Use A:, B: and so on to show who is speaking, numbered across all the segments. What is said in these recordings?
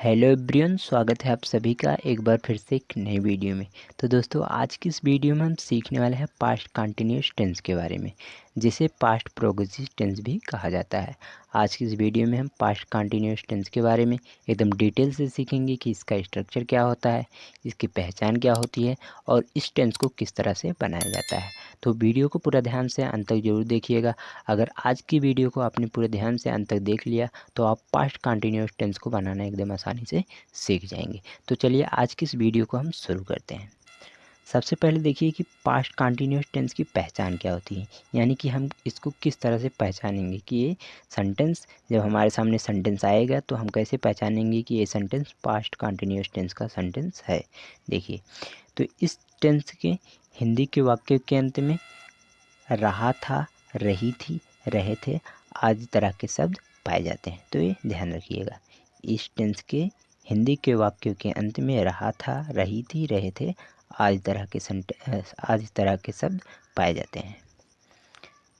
A: Hello everyone, स्वागत है आप सभी का एक बार फिर से एक नई वीडियो में। तो दोस्तों, आज की इस वीडियो में हम सीखने वाले हैं पास्ट कंटिन्यूअस टेंस के बारे में, जिसे पास्ट प्रोग्रेसिव टेंस भी कहा जाता है। आज की इस वीडियो में हम पास्ट कंटिन्यूअस टेंस के बारे में एकदम डिटेल से सीखेंगे कि इसका स्ट्रक्चर क्या होता है, इसकी पहचान क्या होती है और इस टेंस को किस तरह से बनाया जाता है। तो वीडियो को पूरा ध्यान से अंत तक जरूर देखिएगा। अगर आज की वीडियो को आपने पूरे ध्यान से अंत तक देख लिया तो आप पास्ट कंटिन्यूअस टेंस को बनाना एकदम आसानी से सीख जाएंगे। तो चलिए आज की इस वीडियो को हम शुरू करते हैं। सबसे पहले देखिए कि पास्ट कंटिन्यूअस टेंस की पहचान क्या होती है, यानी कि हम इसको किस तरह से पहचानेंगे कि ये सेंटेंस, जब हमारे सामने सेंटेंस आएगा तो हम कैसे पहचानेंगे कि ये सेंटेंस पास्ट कंटिन्यूअस टेंस का सेंटेंस है। देखिए, तो इस टेंस के हिंदी के वाक्य के अंत में रहा था, रही थी, रहे थे आदि तरह के शब्द पाए जाते हैं। तो ये ध्यान रखिएगा, इस टेंस के हिंदी के वाक्यों के अंत में रहा था, रही थी, रहे थे आदि तरह के शब्द पाए जाते हैं।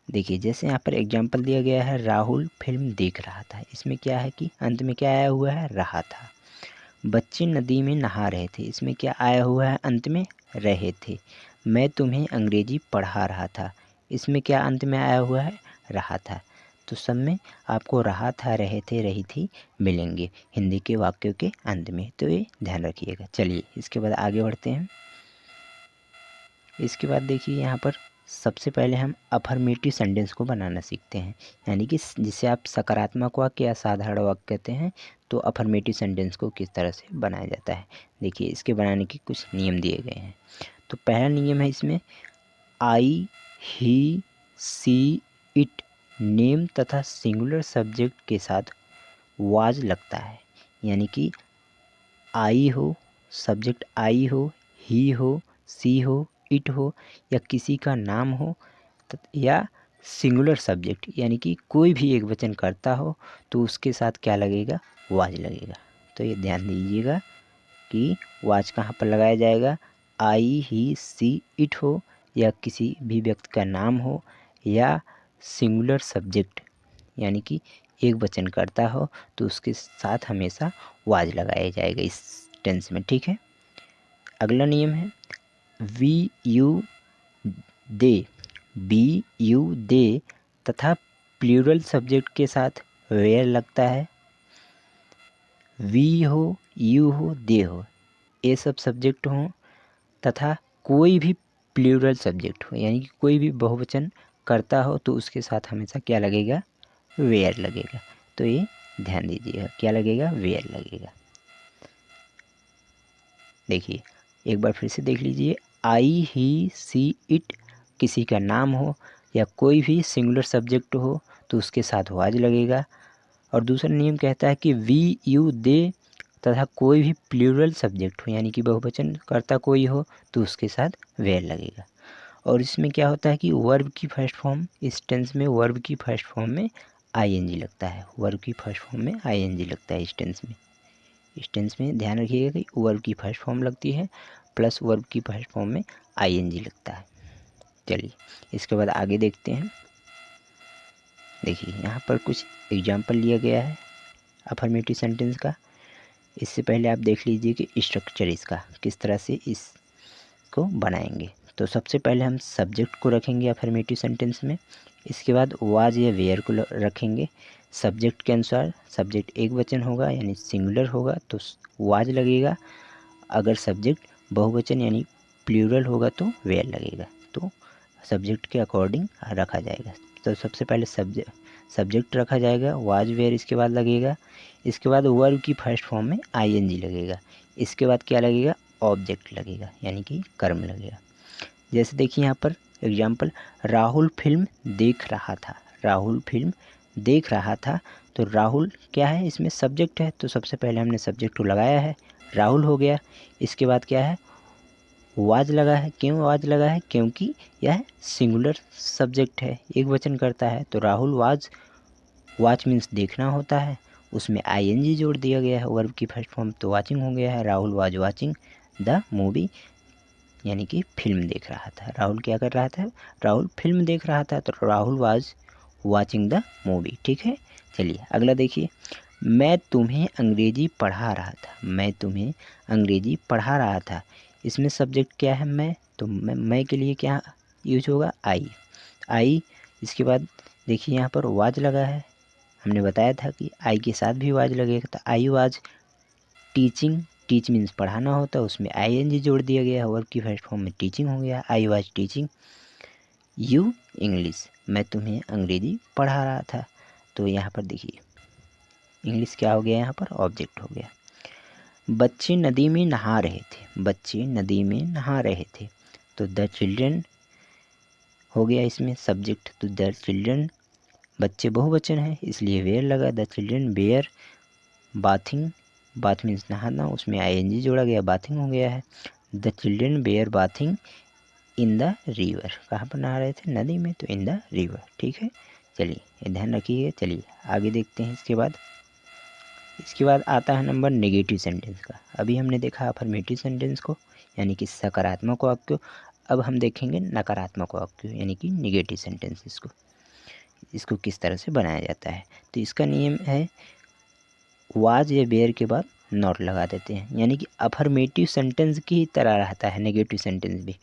A: देखिए, जैसे यहाँ पर एग्जाम्पल दिया गया है, राहुल फिल्म देख रहा था। इसमें क्या है कि अंत में क्या आया हुआ है, रहा था। बच्चे नदी में नहा रहे थे। इसमें क्या आया हुआ है, अंत में रहे थे। मैं तुम्हें अंग्रेजी पढ़ा रहा था। इसमें क्या अंत में आया हुआ है, रहा था। तो सब में आपको रहा था, रहे थे, रही थी मिलेंगे हिंदी के वाक्यों के अंत में। तो ये ध्यान रखिएगा। चलिए इसके बाद आगे बढ़ते हैं। इसके बाद देखिए, यहाँ पर सबसे पहले हम अफर्मेटिव सेंटेंस को बनाना सीखते हैं, यानी कि जिसे आप सकारात्मक वाक्य या साधारण वाक्य कहते हैं। तो अफर्मेटिव सेंटेंस को किस तरह से बनाया जाता है, देखिए इसके बनाने के कुछ नियम दिए गए हैं। तो पहला नियम है इसमें, आई, ही, सी, इट नेम तथा सिंगुलर सब्जेक्ट के साथ वाज लगता है। यानी कि आई हो, सब्जेक्ट आई हो, ही हो, सी हो, इट हो या किसी का नाम हो, या सिंगुलर सब्जेक्ट यानी कि कोई भी एक वचन करता हो तो उसके साथ क्या लगेगा, वाज लगेगा। तो ये ध्यान दीजिएगा कि वाज कहाँ पर लगाया जाएगा, आई, ही, सी, इट हो या किसी भी व्यक्ति का नाम हो या सिंगुलर सब्जेक्ट यानी कि एक वचन करता हो तो उसके साथ हमेशा वाज लगाया जाएगा इस टेंस में। ठीक है। अगला नियम है, we, you, they, be, you, they तथा प्लूरल सब्जेक्ट के साथ वेयर लगता है। वी हो, यू हो, दे हो, ये सब सब्जेक्ट हों तथा कोई भी प्लूरल सब्जेक्ट हो यानी कि कोई भी बहुवचन करता हो तो उसके साथ हमेशा क्या लगेगा, वेयर लगेगा। तो ये ध्यान दीजिएगा, क्या लगेगा, वेयर लगेगा। देखिए एक बार फिर से देख लीजिए, आई, ही, सी, इट किसी का नाम हो या कोई भी सिंगुलर सब्जेक्ट हो तो उसके साथ वाज लगेगा। और दूसरा नियम कहता है कि वी, यू, दे तथा कोई भी प्लूरल सब्जेक्ट हो यानी कि बहुवचन करता कोई हो तो उसके साथ वेयर लगेगा। और इसमें क्या होता है कि वर्ब की फर्स्ट फॉर्म, इस टेंस में वर्ब की फर्स्ट फॉर्म में आईएनजी लगता है। वर्ब की फर्स्ट फॉर्म में आईएनजी लगता है इस टेंस में। इस टेंस में ध्यान रखिएगा कि वर्ब की फर्स्ट फॉर्म लगती है प्लस वर्ब की फर्स्ट फॉर्म में आईएनजी लगता है। चलिए इसके बाद आगे देखते हैं। देखिए यहाँ पर कुछ एग्जाम्पल लिया गया है अफर्मेटिव सेंटेंस का। इससे पहले आप देख लीजिए कि स्ट्रक्चर इसका किस तरह से इसको बनाएंगे। तो सबसे पहले हम सब्जेक्ट को रखेंगे अफर्मेटिव सेंटेंस में। इसके बाद वाज या वेयर को रखेंगे। सब्जेक्ट के अनुसार सब्जेक्ट एक वचन होगा यानी सिंगुलर होगा तो वाज लगेगा। अगर सब्जेक्ट बहुवचन यानी प्लूरल होगा तो वेयर लगेगा। तो सब्जेक्ट के अकॉर्डिंग रखा जाएगा। तो सबसे पहले सब्जेक्ट रखा जाएगा, वाज, वेयर इसके बाद लगेगा। इसके बाद वर्ब की फर्स्ट फॉर्म में आईएनजी लगेगा। इसके बाद क्या लगेगा, ऑब्जेक्ट लगेगा यानी कि कर्म लगेगा। जैसे देखिए यहाँ पर एग्जाम्पल, राहुल फिल्म देख रहा था। राहुल फिल्म देख रहा था, तो राहुल क्या है, इसमें सब्जेक्ट है तो सबसे पहले हमने सब्जेक्ट को लगाया है, राहुल हो गया। इसके बाद क्या है, वाज लगा है। क्यों वाज लगा है, क्योंकि यह सिंगुलर सब्जेक्ट है, एक वचन करता है। तो राहुल वाज, वाच मीन्स देखना होता है, उसमें आईएनजी जोड़ दिया गया है वर्ब की फर्स्ट फॉर्म तो वाचिंग हो गया है। Rahul was watching the movie यानी कि फिल्म देख रहा था। राहुल क्या कर रहा था, राहुल फिल्म देख रहा था तो Rahul was watching the movie. ठीक है। चलिए अगला देखिए, मैं तुम्हें अंग्रेजी पढ़ा रहा था, मैं तुम्हें अंग्रेजी पढ़ा रहा था। इसमें सब्जेक्ट क्या है? मैं। तो मैं के लिए क्या यूज होगा? आई। इसके बाद देखिए यहाँ पर वाज लगा है, हमने बताया था कि आई के साथ भी वाज लगेगा। तो I was teaching, teach means पढ़ाना होता है, उसमें ING जोड़ दिया गया, वर्ब की फर्स्ट फॉर्म में टीचिंग हो गया। I was teaching you English, मैं तुम्हें अंग्रेजी पढ़ा रहा था। तो यहाँ पर देखिए इंग्लिश क्या हो गया? यहाँ पर ऑब्जेक्ट हो गया। बच्चे नदी में नहा रहे थे, बच्चे नदी में नहा रहे थे। तो द चिल्ड्रन हो गया इसमें सब्जेक्ट। तो द चिल्ड्रन, बच्चे बहुवचन है इसलिए वेयर लगा। The children were bathing, bath means नहाना, उसमें ING जोड़ा गया, बाथिंग हो गया है। The children were bathing in the river, कहाँ पर नहा रहे थे? नदी में, तो इन द रिवर। ठीक है, चलिए ये ध्यान रखिए। चलिए आगे देखते हैं। इसके बाद आता है नंबर नेगेटिव सेंटेंस का। अभी हमने देखा अफर्मेटिव सेंटेंस को यानी कि सकारात्मक वाक्य, अब हम देखेंगे नकारात्मक वाक्य यानी कि नेगेटिव सेंटेंसेस को, इसको किस तरह से बनाया जाता है। तो इसका नियम है वाज या वेयर के बाद नॉट लगा देते हैं, यानी कि अफर्मेटिव सेंटेंस की तरह रहता है नेगेटिव सेंटेंस भी।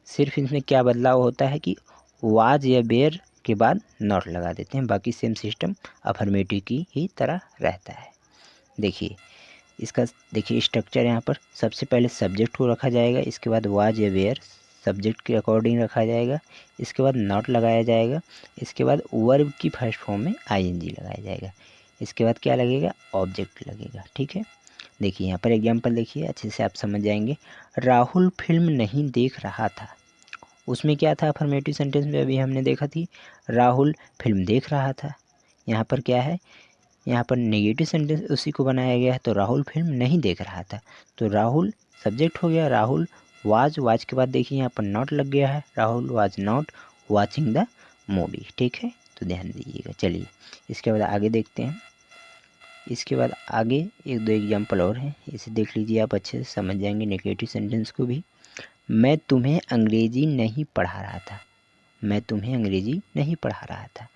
A: सिर्फ इसमें क्या बदलाव होता है कि वाज या वेयर के बाद नॉट लगा देते हैं, बाकी सेम सिस्टम अफर्मेटिव की ही तरह रहता है। देखिए इसका, देखिए स्ट्रक्चर यहाँ पर सबसे पहले सब्जेक्ट को रखा जाएगा, इसके बाद वाज या वेयर सब्जेक्ट के अकॉर्डिंग रखा जाएगा, इसके बाद नॉट लगाया जाएगा, इसके बाद वर्ब की फर्स्ट फॉर्म में ING लगाया जाएगा, इसके बाद क्या लगेगा? ऑब्जेक्ट लगेगा। ठीक है, देखिए यहाँ पर एग्जांपल देखिए, अच्छे से आप समझ जाएंगे। राहुल फिल्म नहीं देख रहा था, उसमें क्या था? अफर्मेटिव सेंटेंस में अभी हमने देखा थी राहुल फिल्म देख रहा था। यहाँ पर क्या है? यहाँ पर नेगेटिव सेंटेंस उसी को बनाया गया है। तो राहुल फिल्म नहीं देख रहा था, तो राहुल सब्जेक्ट हो गया, राहुल वाज के बाद देखिए यहाँ पर नॉट लग गया है, Rahul was not watching the movie. ठीक है, तो ध्यान दीजिएगा। चलिए इसके बाद आगे देखते हैं। इसके बाद आगे एक दो एग्जाम्पल और हैं, इसे देख लीजिए, आप अच्छे से समझ जाएंगे नेगेटिव सेंटेंस को भी। मैं तुम्हें अंग्रेजी नहीं पढ़ा रहा था, मैं तुम्हें अंग्रेजी नहीं पढ़ा रहा था।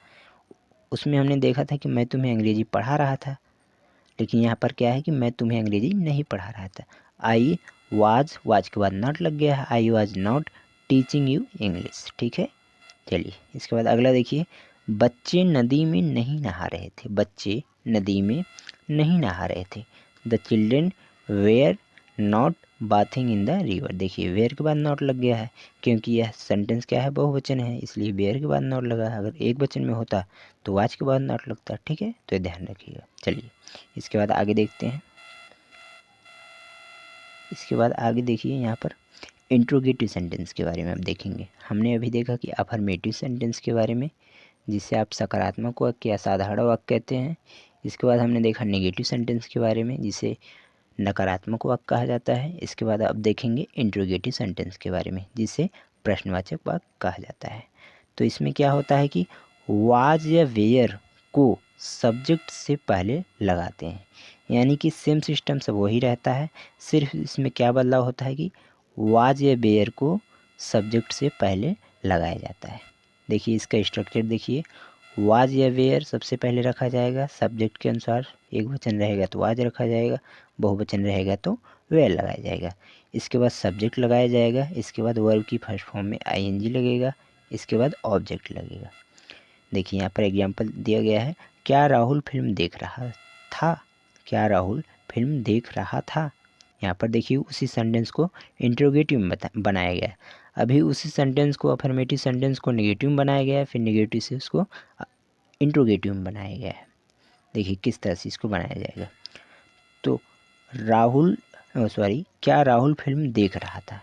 A: उसमें हमने देखा था कि मैं तुम्हें अंग्रेजी पढ़ा रहा था, लेकिन यहाँ पर क्या है कि मैं तुम्हें अंग्रेजी नहीं पढ़ा रहा था। आई वाज के बाद नॉट लग गया है, I was not teaching you English. ठीक है, चलिए इसके बाद अगला देखिए। बच्चे नदी में नहीं नहा रहे थे, बच्चे नदी में नहीं नहा रहे थे। The children were not bathing in the river. देखिए वेयर के बाद नॉट लग गया है, क्योंकि यह सेंटेंस क्या है? बहुवचन है, इसलिए वेयर के बाद नॉट लगा है। अगर एक वचन में होता तो वाज के बाद नॉट लगता। ठीक है, तो ध्यान रखिएगा। चलिए इसके बाद आगे देखते हैं। इसके बाद आगे देखिए यहाँ पर इंट्रोगेटिव सेंटेंस के बारे में आप देखेंगे। हमने अभी देखा कि अफर्मेटिव सेंटेंस के बारे में, जिसे आप सकारात्मक वाक्य या साधारण वाक्य कहते हैं। इसके बाद हमने देखा नेगेटिव सेंटेंस के बारे में, जिसे नकारात्मक वाक्य कहा जाता है। इसके बाद अब देखेंगे इंट्रोगेटिव सेंटेंस के बारे में, जिसे प्रश्नवाचक वाक्य कहा जाता है। तो इसमें क्या होता है कि वाज या वेयर को सब्जेक्ट से पहले लगाते हैं, यानी कि सेम सिस्टम सब वही रहता है, सिर्फ इसमें क्या बदलाव होता है कि वाज या वेयर को सब्जेक्ट से पहले लगाया जाता है। देखिए इसका स्ट्रक्चर देखिए, वाज या वेयर सबसे पहले रखा जाएगा, सब्जेक्ट के अनुसार एक वचन रहेगा तो वाज रखा जाएगा, बहुवचन रहेगा तो वेयर लगाया जाएगा। इसके बाद सब्जेक्ट लगाया जाएगा, इसके बाद वर्ब की फर्स्ट फॉर्म में ING लगेगा, इसके बाद ऑब्जेक्ट लगेगा। देखिए यहाँ पर एग्जाम्पल दिया गया है, क्या राहुल फिल्म देख रहा था, क्या राहुल फिल्म देख रहा था। यहाँ पर देखिए उसी सेंटेंस को इंट्रोगेटिव में बनाया गया है। अभी उसी सेंटेंस को, अफर्मेटिव सेंटेंस को नेगेटिव में बनाया गया है, फिर नेगेटिव से उसको इंट्रोगेटिव में बनाया गया है। देखिए किस तरह से इसको बनाया जाएगा। तो क्या राहुल फिल्म देख रहा था।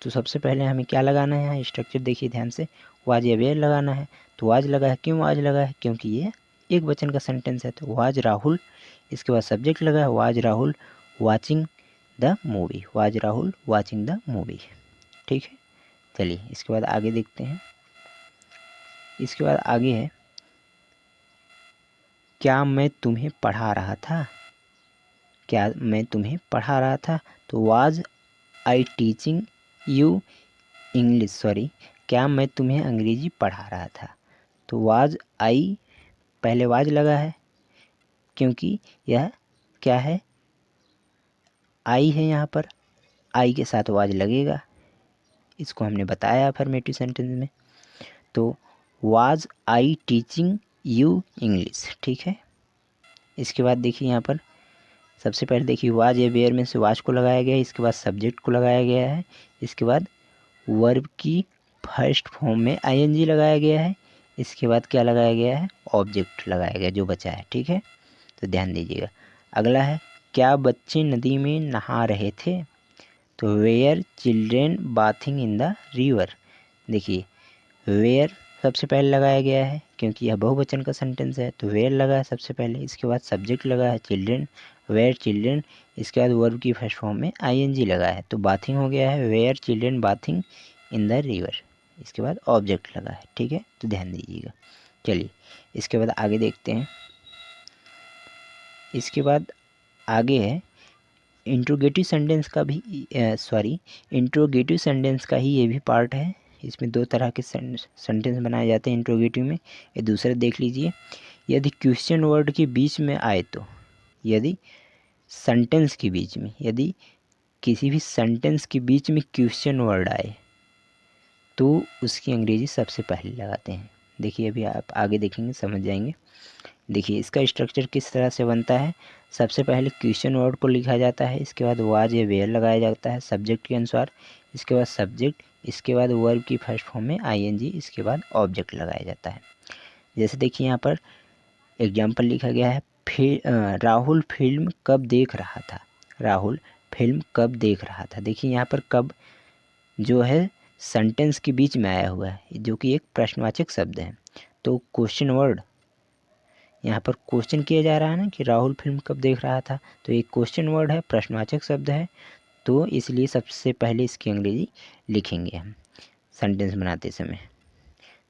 A: तो सबसे पहले हमें क्या लगाना है, यहाँ स्ट्रक्चर देखिए ध्यान से, वाज या वेयर लगाना है। तो वाज लगा है, क्यों वाज लगा है? क्योंकि ये एक वचन का सेंटेंस है, तो वाज राहुल, इसके बाद सब्जेक्ट लगा है, was Rahul watching the movie, was Rahul watching the movie. ठीक है, चलिए इसके बाद आगे देखते हैं। इसके बाद आगे है, क्या मैं तुम्हें पढ़ा रहा था, क्या मैं तुम्हें पढ़ा रहा था। तो was I teaching you English, क्या मैं तुम्हें अंग्रेजी पढ़ा रहा था। तो वाज आई, पहले वाज लगा है, क्योंकि यह क्या है, आई है, यहाँ पर आई के साथ वाज लगेगा। इसको हमने बताया अफर्मेटिव सेंटेंस में। तो was I teaching you English, ठीक है। इसके बाद देखिए यहाँ पर सबसे पहले देखिए वाज या वेयर में से वाज को लगाया गया है, इसके बाद सब्जेक्ट को लगाया गया है, इसके बाद वर्ब की फर्स्ट फॉर्म में आईएनजी लगाया गया है, इसके बाद क्या लगाया गया है, ऑब्जेक्ट लगाया गया जो बचा है, ठीक है। तो ध्यान दीजिएगा। अगला है, क्या बच्चे नदी में नहा रहे थे? तो were children bathing in the river. देखिए वेयर सबसे पहले लगाया गया है क्योंकि यह बहुवचन का सेंटेंस है, तो वेयर लगा है सबसे पहले, इसके बाद सब्जेक्ट लगा है चिल्ड्रेन, वेयर चिल्ड्रेन, इसके बाद वर्ब की फर्स्ट फॉर्म में आईएनजी लगा है, तो बाथिंग हो गया है, were children bathing in the river, इसके बाद ऑब्जेक्ट लगा है, ठीक है। तो ध्यान दीजिएगा। चलिए इसके बाद आगे देखते हैं। इसके बाद आगे है इंट्रोगेटिव सेंटेंस का भी, इंट्रोगेटिव सेंटेंस का ही ये भी पार्ट है। इसमें दो तरह के सेंटेंस बनाए जाते हैं इंट्रोगेटिव में। ये दूसरा देख लीजिए, यदि क्वेश्चन वर्ड के बीच में आए तो, यदि सेंटेंस के बीच में, यदि किसी भी सेंटेंस के बीच में क्वेश्चन वर्ड आए तो उसकी अंग्रेजी सबसे पहले लगाते हैं। देखिए अभी आप आगे देखेंगे समझ जाएंगे। देखिए इसका स्ट्रक्चर किस तरह से बनता है। सबसे पहले क्वेश्चन वर्ड को लिखा जाता है, इसके बाद वाज या वेयर लगाया जाता है सब्जेक्ट के अनुसार, इसके बाद सब्जेक्ट, इसके बाद वर्ब की फर्स्ट फॉर्म में आईएनजी, इसके बाद ऑब्जेक्ट लगाया जाता है। जैसे देखिए यहाँ पर एग्जाम्पल लिखा गया है, राहुल फिल्म कब देख रहा था। राहुल फिल्म कब देख रहा था। देखिए यहाँ पर कब जो है सेंटेंस के बीच में आया हुआ है, जो कि एक प्रश्नवाचक शब्द है। तो क्वेश्चन वर्ड यहाँ पर क्वेश्चन किया जा रहा है ना कि राहुल फिल्म कब देख रहा था, तो एक क्वेश्चन वर्ड है, प्रश्नवाचक शब्द है, तो इसलिए सबसे पहले इसकी अंग्रेजी लिखेंगे हम सेंटेंस बनाते समय।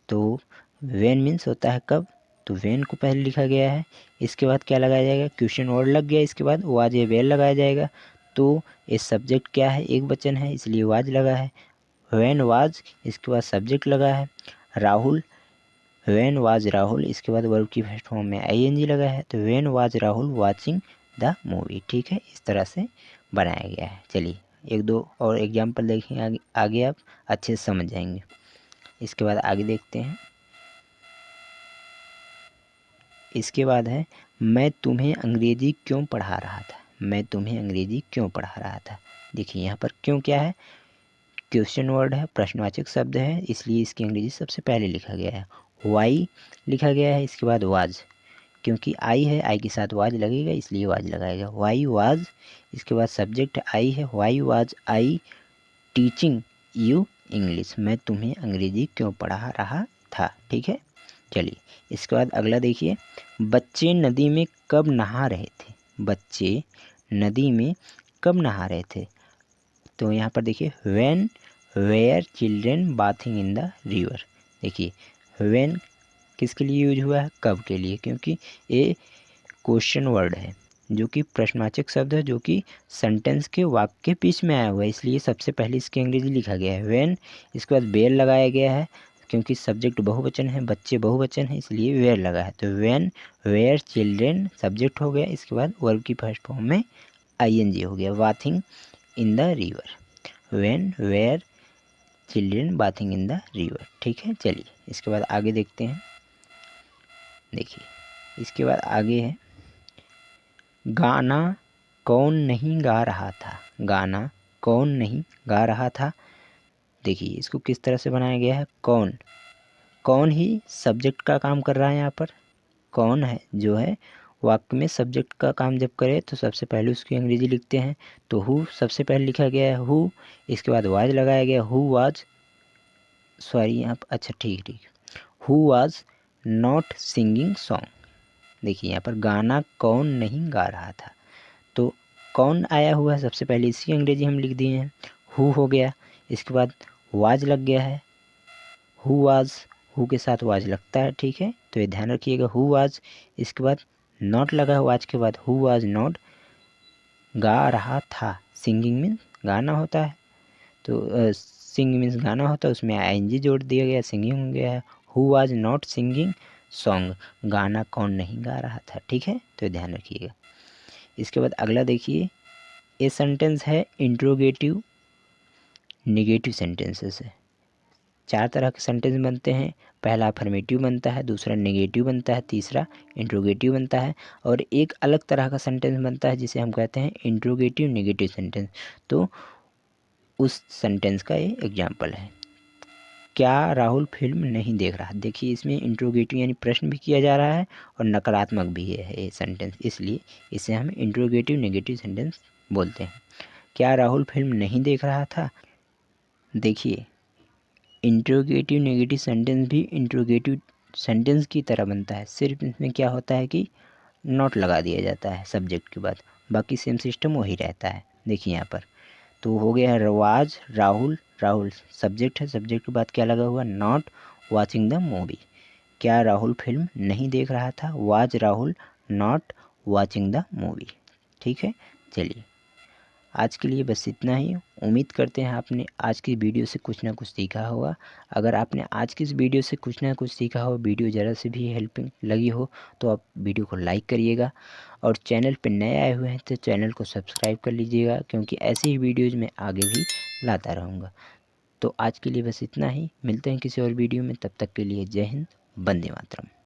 A: तो व्हेन मीन्स होता है कब, तो व्हेन को पहले लिखा गया है, इसके बाद क्या लगाया जाएगा, क्वेश्चन वर्ड लग गया, इसके बाद वाज या वेयर लगाया जाएगा। तो ये सब्जेक्ट क्या है, एक वचन है इसलिए वाज लगा है। व्हेन वाज, इसके बाद सब्जेक्ट लगा है। राहुल, व्हेन वाज राहुल, इसके बाद वर्ब की फर्स्ट फॉर्म में आईएनजी लगा है, तो when was Rahul watching the movie, ठीक है। इस तरह से बनाया गया है। चलिए एक दो और एग्जाम्पल देखें, आगे आप अच्छे से समझ जाएंगे। इसके बाद आगे देखते हैं। इसके बाद है, मैं तुम्हें अंग्रेजी क्यों पढ़ा रहा था। मैं तुम्हें अंग्रेजी क्यों पढ़ा रहा था। देखिए यहाँ पर क्यों क्या है, क्वेश्चन वर्ड है, प्रश्नवाचक शब्द है, इसलिए इसकी अंग्रेजी सबसे पहले लिखा गया है। वाई लिखा गया है, इसके बाद वाज, क्योंकि आई है, आई के साथ वाज लगेगा इसलिए वाज लगाएगा। वाई वाज, इसके बाद सब्जेक्ट आई है, why was I teaching you English. मैं तुम्हें अंग्रेजी क्यों पढ़ा रहा था, ठीक है। चलिए इसके बाद अगला देखिए, बच्चे नदी में कब नहा रहे थे। बच्चे नदी में कब नहा रहे थे। तो यहाँ पर देखिए when were children bathing in the river. देखिए व्हेन किसके लिए यूज हुआ है, कब के लिए, क्योंकि ये क्वेश्चन वर्ड है जो कि प्रश्नवाचक शब्द है, जो कि सेंटेंस के वाक्य के बीच में आया हुआ है, इसलिए सबसे पहले इसकी अंग्रेजी लिखा गया है व्हेन। इसके बाद वेयर लगाया गया है क्योंकि सब्जेक्ट बहुवचन है, बच्चे बहुवचन है, इसलिए वेयर लगा है। तो व्हेन वेयर चिल्ड्रेन सब्जेक्ट हो गया, इसके बाद वर्ब की फर्स्ट फॉर्म में आईएनजी हो गया, bathing in the river. When were children bathing in the river, ठीक है। चलिए इसके बाद आगे देखते हैं। देखिए इसके बाद आगे है, गाना कौन नहीं गा रहा था। गाना कौन नहीं गा रहा था। देखिए इसको किस तरह से बनाया गया है, कौन, कौन ही सब्जेक्ट का काम कर रहा है। यहाँ पर कौन है जो है वाक्य में सब्जेक्ट का काम जब करे तो सबसे पहले उसकी अंग्रेजी लिखते हैं। तो हु सबसे पहले लिखा गया है हु, इसके बाद वाज लगाया गया, हु वाज, सॉरी यहाँ पर, अच्छा ठीक, who was not singing song. देखिए यहाँ पर गाना कौन नहीं गा रहा था, तो कौन आया हुआ है सबसे पहले, इसकी अंग्रेजी हम लिख दिए हैं, हु हो गया, इसके बाद वाज लग गया है, हु वाज, हु के साथ वाज लगता है, ठीक है। तो ये ध्यान रखिएगा, हु वाज, इसके बाद नॉट लगा वाज के बाद, हु वाज नॉट गा रहा था। सिंगिंग मीन्स गाना होता है, तो सिंग मीन्स गाना होता है, उसमें आईएनजी जोड़ दिया गया, सिंगिंग हो गया है। Who was not singing song, गाना कौन नहीं गा रहा था। ठीक है, तो ध्यान रखिएगा। इसके बाद अगला देखिए, ये सेंटेंस है इंट्रोगेटिव निगेटिव सेंटेंसेस है। 4 तरह के सेंटेंस बनते हैं। पहला अफर्मेटिव बनता है, दूसरा नेगेटिव बनता है, तीसरा इंट्रोगेटिव बनता है, और एक अलग तरह का सेंटेंस बनता है जिसे हम कहते हैं इंट्रोगेटिव नेगेटिव सेंटेंस। तो उस सेंटेंस का ये एग्जाम्पल है, क्या राहुल फिल्म नहीं देख रहा। देखिए, इसमें इंट्रोगेटिव यानी प्रश्न भी किया जा रहा है और नकारात्मक भी है ये सेंटेंस, इसलिए इसे हम इंट्रोगेटिव नेगेटिव सेंटेंस बोलते हैं। क्या राहुल फिल्म नहीं देख रहा था। देखिए, इंट्रोगेटिव नेगेटिव सेंटेंस भी इंट्रोगेटिव सेंटेंस की तरह बनता है, सिर्फ इसमें क्या होता है कि नॉट लगा दिया जाता है सब्जेक्ट के बाद, बाकी सेम सिस्टम वही रहता है। देखिए यहाँ पर तो हो गया है रवाज राहुल, राहुल सब्जेक्ट है, सब्जेक्ट के बाद क्या लगा हुआ, नॉट वॉचिंग द मूवी। क्या राहुल फिल्म नहीं देख रहा था, was Rahul not watching the movie. ठीक है, चलिए आज के लिए बस इतना ही। उम्मीद करते हैं आपने आज की वीडियो से कुछ ना कुछ सीखा होगा। अगर आपने आज की इस वीडियो से कुछ ना कुछ सीखा हो, वीडियो ज़रा से भी हेल्पिंग लगी हो, तो आप वीडियो को लाइक करिएगा, और चैनल पर नए आए हुए हैं तो चैनल को सब्सक्राइब कर लीजिएगा, क्योंकि ऐसी ही वीडियोज़ मैं आगे भी लाता रहूँगा। तो आज के लिए बस इतना ही, मिलते हैं किसी और वीडियो में, तब तक के लिए जय हिंद, वंदे मातरम।